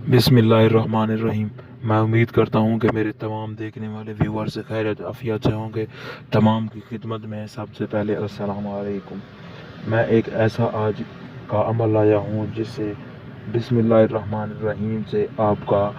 بسم اللہ الرحمن الرحیم۔ میں امید کرتا ہوں کہ میرے تمام دیکھنے والے ویورز خیریت عافیت سے ہوں گے۔ تمام کی خدمت میں سب سے پہلے السلام علیکم۔ میں ایک ایسا آج کا عمل لایا ہوں جس سے بسم اللہ الرحمن الرحیم سے آپ کا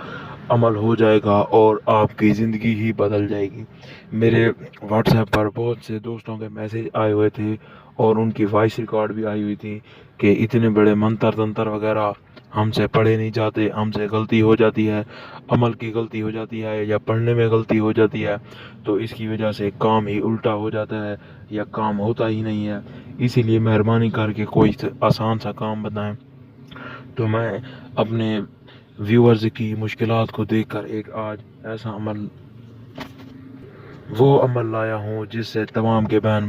عمل ہو جائے گا اور آپ کی زندگی ہی بدل جائے گی۔ میرے واٹس ایپ پر بہت سے دوستوں کے میسیج آئے ہوئے تھے اور ان کی وائس ریکارڈ بھی آئی ہوئی تھی کہ اتنے بڑے منتر تنتر وغیرہ ہم سے پڑھے نہیں جاتے، ہم سے غلطی ہو جاتی ہے، عمل کی غلطی ہو جاتی ہے یا پڑھنے میں غلطی ہو جاتی ہے، تو اس کی وجہ سے کام ہی الٹا ہو جاتا ہے یا کام ہوتا ہی نہیں ہے۔ اسی لیے مہربانی کر کے کوئی آسان سا کام بتائیں۔ تو میں اپنے ویورز کی مشکلات کو دیکھ کر ایک آج ایسا وہ عمل لایا ہوں جس سے تمام بہن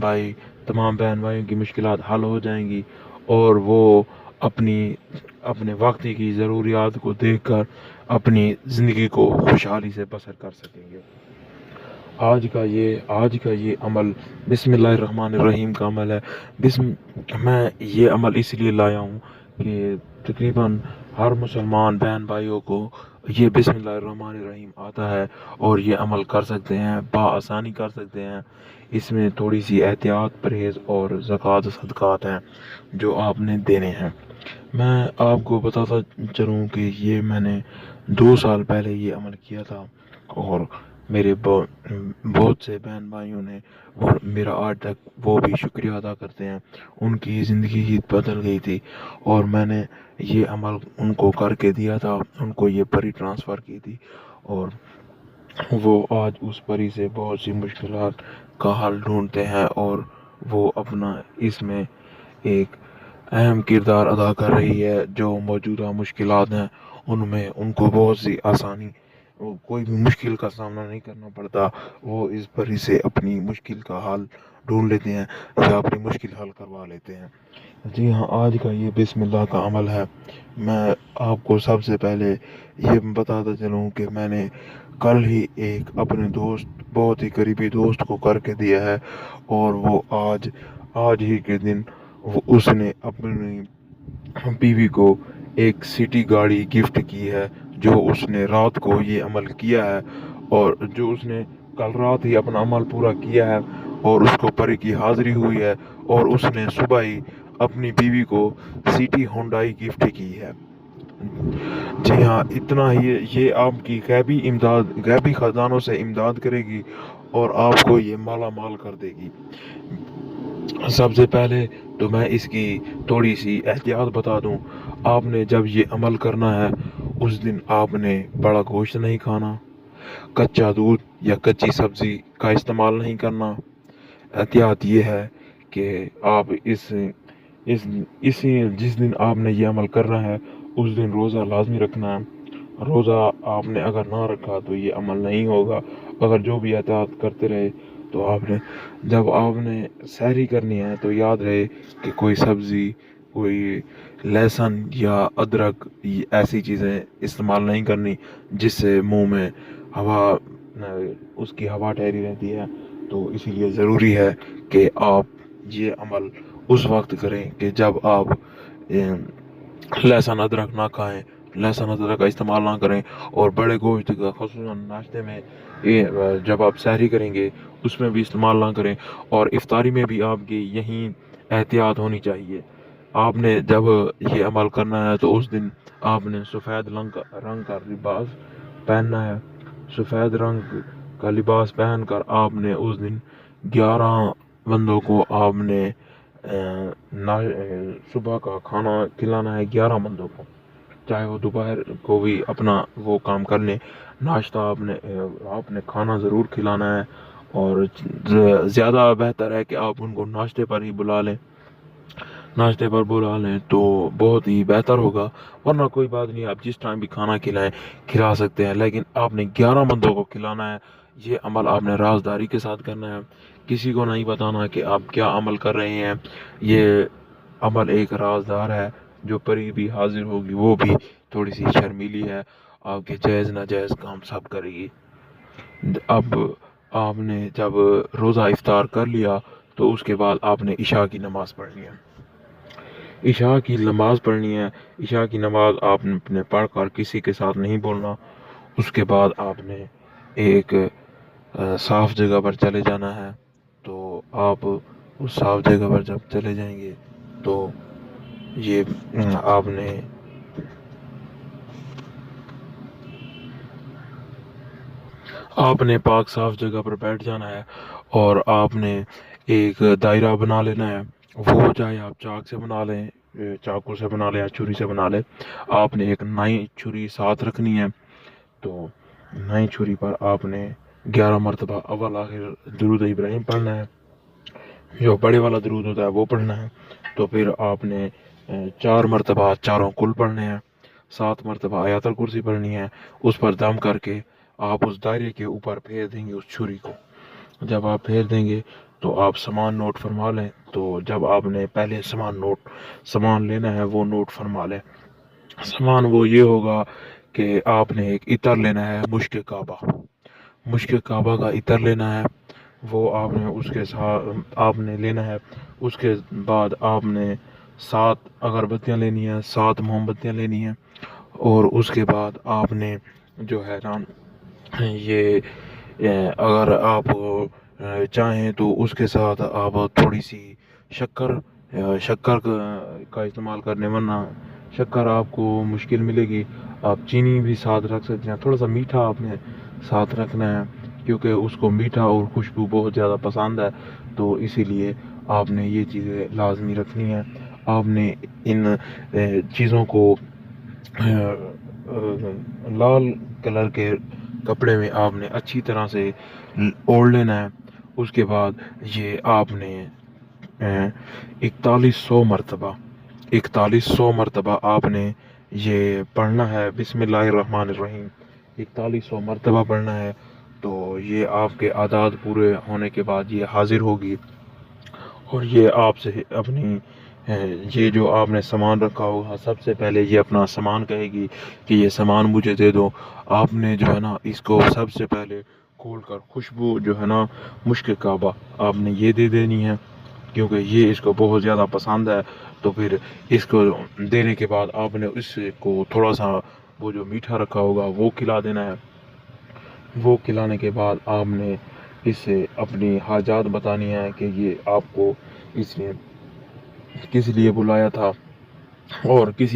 بھائیوں کی مشکلات حل ہو جائیں گی اور وہ اپنے وقت کی ضروریات کو دیکھ کر اپنی زندگی کو خوشحالی سے بسر کر سکیں گے۔ آج کا یہ عمل بسم اللہ الرحمن الرحیم کا عمل ہے۔ میں یہ عمل اس لیے لایا ہوں کہ تقریباً ہر مسلمان بہن بھائیوں کو یہ بسم اللہ الرحمن الرحیم آتا ہے اور یہ عمل کر سکتے ہیں، بآسانی کر سکتے ہیں۔ اس میں تھوڑی سی احتیاط، پرہیز اور زکوٰۃ و صدقات ہیں جو آپ نے دینے ہیں۔ میں آپ کو بتاتا چلوں کہ یہ میں نے 2 سال پہلے یہ عمل کیا تھا اور میرے بہت سے بہن بھائیوں نے اور میرا آج تک وہ بھی شکریہ ادا کرتے ہیں، ان کی زندگی ہی بدل گئی تھی اور میں نے یہ عمل ان کو کر کے دیا تھا، ان کو یہ پری ٹرانسفر کی تھی اور وہ آج اس پری سے بہت سی مشکلات کا حل ڈھونڈتے ہیں اور وہ اپنا اس میں ایک اہم کردار ادا کر رہی ہے۔ جو موجودہ مشکلات ہیں ان میں ان کو بہت سی آسانی، کوئی بھی مشکل کا سامنا نہیں کرنا پڑتا، وہ اس پری سے اپنی مشکل کا حل ڈھونڈ لیتے ہیں یا اپنی مشکل حل کروا لیتے ہیں۔ جی ہاں، آج کا یہ بسم اللہ کا عمل ہے۔ میں آپ کو سب سے پہلے یہ بتاتا چلوں کہ میں نے کل ہی ایک اپنے بہت ہی قریبی دوست کو کر کے دیا ہے اور وہ آج ہی کے دن اس نے اپنی بیوی کو ایک سٹی گاڑی گفٹ کی ہے، جو اس نے رات کو یہ عمل کیا ہے اور جو اس نے کل رات ہی اپنا عمل پورا کیا ہے اور اس کو پری کی حاضری ہوئی ہے اور اس نے صبح ہی اپنی بیوی کو سٹی ہونڈائی گفٹ کی ہے۔ جی ہاں، اتنا ہی یہ آپ کی غیبی خزانوں سے امداد کرے گی اور آپ کو یہ مالا مال کر دے گی۔ سب سے پہلے تو میں اس کی تھوڑی سی احتیاط بتا دوں۔ آپ نے جب یہ عمل کرنا ہے اس دن آپ نے بڑا گوشت نہیں کھانا، کچا دودھ یا کچی سبزی کا استعمال نہیں کرنا۔ احتیاط یہ ہے کہ آپ جس دن آپ نے یہ عمل کرنا ہے اس دن روزہ لازمی رکھنا ہے۔ روزہ آپ نے اگر نہ رکھا تو یہ عمل نہیں ہوگا۔ اگر جو بھی احتیاط کرتے رہے تو جب آپ نے سحری کرنی ہے تو یاد رہے کہ کوئی سبزی، کوئی لہسن یا ادرک ایسی چیزیں استعمال نہیں کرنی جس سے منہ میں اس کی ہوا ٹھہری رہتی ہے۔ تو اسی لیے ضروری ہے کہ آپ یہ عمل اس وقت کریں کہ جب آپ لہسن ادرک نہ کھائیں، لہسن ادرک کا استعمال نہ کریں اور بڑے گوشت کا خصوصاً ناشتے میں جب آپ سحری کریں گے اس میں بھی استعمال نہ کریں اور افطاری میں بھی آپ کی یہی احتیاط ہونی چاہیے۔ آپ نے جب یہ عمل کرنا ہے تو اس دن آپ نے سفید رنگ کا لباس پہننا ہے۔ سفید رنگ کا لباس پہن کر آپ نے اس دن 11 بندوں کو آپ نے صبح کا کھانا کھلانا ہے، 11 بندوں کو، چاہے وہ دوپہر کو بھی اپنا وہ کام کر لیں۔ ناشتہ آپ نے کھانا ضرور کھلانا ہے اور زیادہ بہتر ہے کہ آپ ان کو ناشتے پر بلا لیں تو بہت ہی بہتر ہوگا، ورنہ کوئی بات نہیں، آپ جس ٹائم بھی کھانا کھلا سکتے ہیں، لیکن آپ نے 11 بندوں کو کھلانا ہے۔ یہ عمل آپ نے رازداری کے ساتھ کرنا ہے، کسی کو نہیں بتانا کہ آپ کیا عمل کر رہے ہیں۔ یہ عمل ایک رازدار ہے، جو پری بھی حاضر ہوگی وہ بھی تھوڑی سی شرمیلی ہے، آپ کے جائز ناجائز کام سب کرے گی۔ اب آپ نے جب روزہ افطار کر لیا تو اس کے بعد آپ نے عشاء کی نماز پڑھنی ہے۔ عشاء کی نماز پڑھنی ہے، عشاء کی نماز آپ نے پڑھ کر کسی کے ساتھ نہیں بولنا، اس کے بعد آپ نے ایک صاف جگہ پر چلے جانا ہے۔ تو آپ اس صاف جگہ پر جب چلے جائیں گے تو یہ آپ نے پاک صاف جگہ پر بیٹھ جانا ہے اور آپ نے ایک دائرہ بنا لینا ہے، وہ چاہے آپ چاک سے بنا لیں، چاقو سے بنا لیں یا چھری سے بنا لیں۔ آپ نے ایک نئی چھری ساتھ رکھنی ہے، تو نئی چھری پر آپ نے 11 مرتبہ اول آخر درود ابراہیم پڑھنا ہے، جو بڑے والا درود ہوتا ہے وہ پڑھنا ہے۔ تو پھر آپ نے 4 مرتبہ چاروں کل پڑھنے ہیں، 7 مرتبہ آیت الکرسی پڑھنی ہے، اس پر دم کر کے آپ اس دائرے کے اوپر پھیر دیں گے اس چھری کو۔ جب آپ پھیر دیں گے تو آپ سامان نوٹ فرما لیں۔ تو جب آپ نے پہلے سامان لینا ہے وہ نوٹ فرما لیں۔ سامان وہ یہ ہوگا کہ آپ نے ایک عطر لینا ہے، مشک کعبہ کا عطر لینا ہے، وہ آپ نے اس کے ساتھ آپ نے لینا ہے۔ اس کے بعد آپ نے 7 اگربتیاں لینی ہیں، 7 موم بتیاں لینی ہیں، اور اس کے بعد آپ نے جو ہے نا یہ اگر آپ چاہیں تو اس کے ساتھ آپ تھوڑی سی شکر کا استعمال کرنے، ورنہ شکر آپ کو مشکل ملے گی۔ آپ چینی بھی ساتھ رکھ سکتے ہیں، تھوڑا سا میٹھا آپ نے ساتھ رکھنا ہے، کیونکہ اس کو میٹھا اور خوشبو بہت زیادہ پسند ہے، تو اسی لیے آپ نے یہ چیزیں لازمی رکھنی ہیں۔ آپ نے ان چیزوں کو لال کلر کے کپڑے میں آپ نے اچھی طرح سے اوڑھ لینا ہے۔ اس کے بعد یہ آپ نے 4100 مرتبہ آپ نے یہ پڑھنا ہے، بسم اللہ الرحمن الرحیم 4100 مرتبہ پڑھنا ہے۔ تو یہ آپ کے اعداد پورے ہونے کے بعد یہ حاضر ہوگی، اور یہ آپ سے اپنی یہ جو آپ نے سامان رکھا ہوگا، سب سے پہلے یہ اپنا سامان کہے گی کہ یہ سامان مجھے دے دو۔ آپ نے جو ہے نا اس کو سب سے پہلے کھول کر خوشبو جو ہے نا مشک کعبہ آپ نے یہ دے دینی ہے، کیونکہ یہ اس کو بہت زیادہ پسند ہے۔ تو پھر اس کو دینے کے بعد آپ نے اس کو تھوڑا سا وہ جو میٹھا رکھا ہوگا وہ کھلا دینا ہے۔ وہ کھلانے کے بعد آپ نے اس سے اپنی حاجات بتانی ہے کہ یہ آپ کو اس نے کس لیے بلایا تھا اور کس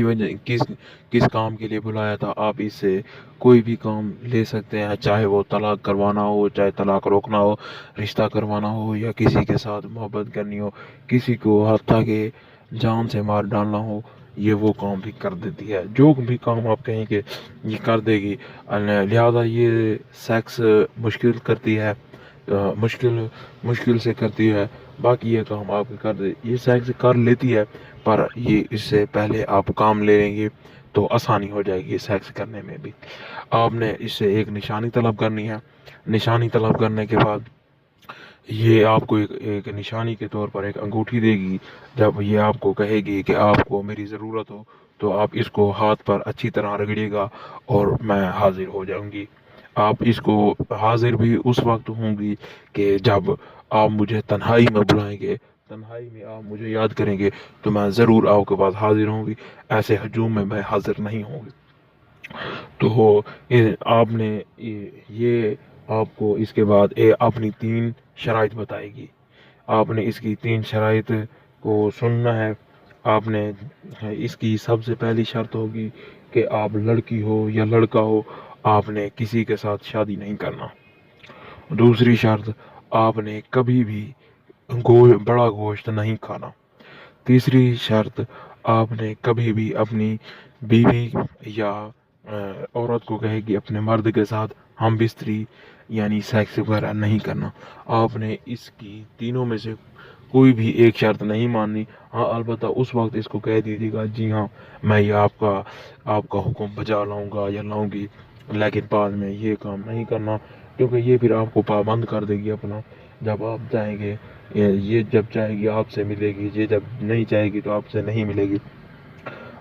کام کے لیے بلایا تھا۔ آپ اس سے کوئی بھی کام لے سکتے ہیں، چاہے وہ طلاق کروانا ہو، چاہے طلاق روکنا ہو، رشتہ کروانا ہو، یا کسی کے ساتھ محبت کرنی ہو، کسی کو حتیٰ کہ جان سے مار ڈالنا ہو، یہ وہ کام بھی کر دیتی ہے۔ جو بھی کام آپ کہیں کہ یہ کر دے گی، لہذا یہ سیکس مشکل کرتی ہے، مشکل سے کرتی ہے، باقی یہ کام آپ کر دے، یہ سیکس کر لیتی ہے، پر یہ اس سے پہلے آپ کام لے لیں گے تو آسانی ہو جائے گی سیکس کرنے میں بھی۔ آپ نے اس سے ایک نشانی طلب کرنی ہے، نشانی طلب کرنے کے بعد یہ آپ کو ایک نشانی کے طور پر ایک انگوٹھی دے گی۔ جب یہ آپ کو کہے گی کہ آپ کو میری ضرورت ہو تو آپ اس کو ہاتھ پر اچھی طرح رگڑیے گا اور میں حاضر ہو جاؤں گی۔ آپ اس کو حاضر بھی اس وقت ہوں گی کہ جب آپ مجھے تنہائی میں بلائیں گے، تنہائی میں آپ مجھے یاد کریں گے تو میں ضرور آپ کے پاس حاضر ہوں گی، ایسے ہجوم میں حاضر نہیں ہوں گی۔ تو آپ نے یہ آپ کو اس کے بعد اپنی 3 شرائط بتائے گی، آپ نے اس کی 3 شرائط کو سننا ہے۔ آپ نے اس کی سب سے پہلی شرط ہوگی کہ آپ لڑکی ہو یا لڑکا ہو، آپ نے کسی کے ساتھ شادی نہیں کرنا۔ دوسری شرط، آپ نے کبھی بھی بڑا گوشت نہیں کھانا۔ تیسری شرط، آپ نے کبھی بھی اپنی بیوی یا عورت کو کہے گی اپنے مرد کے ساتھ ہم بستری یعنی سیکس وغیرہ نہیں کرنا۔ آپ نے اس کی تینوں میں سے کوئی بھی ایک شرط نہیں ماننی۔ ہاں البتہ اس وقت اس کو کہہ دیجیے گا جی ہاں میں یہ آپ کا حکم بجا لاؤں گا یا لاؤں گی، لیکن بعد میں یہ کام نہیں کرنا، کیونکہ یہ پھر آپ کو پابند کر دے گی اپنا۔ جب آپ چاہیں گے یہ جب چاہے گی آپ سے ملے گی، یہ جب نہیں چاہے گی تو آپ سے نہیں ملے گی۔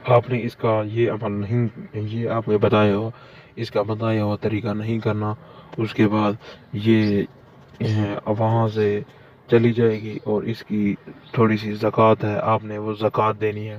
آپ نے اس کا یہ عمل نہیں، یہ آپ نے بتایا ہو اس کا بتایا ہوا طریقہ نہیں کرنا۔ اس کے بعد یہ وہاں سے چلی جائے گی اور اس کی تھوڑی سی زکوٰۃ ہے، آپ نے وہ زکوٰۃ دینی ہے۔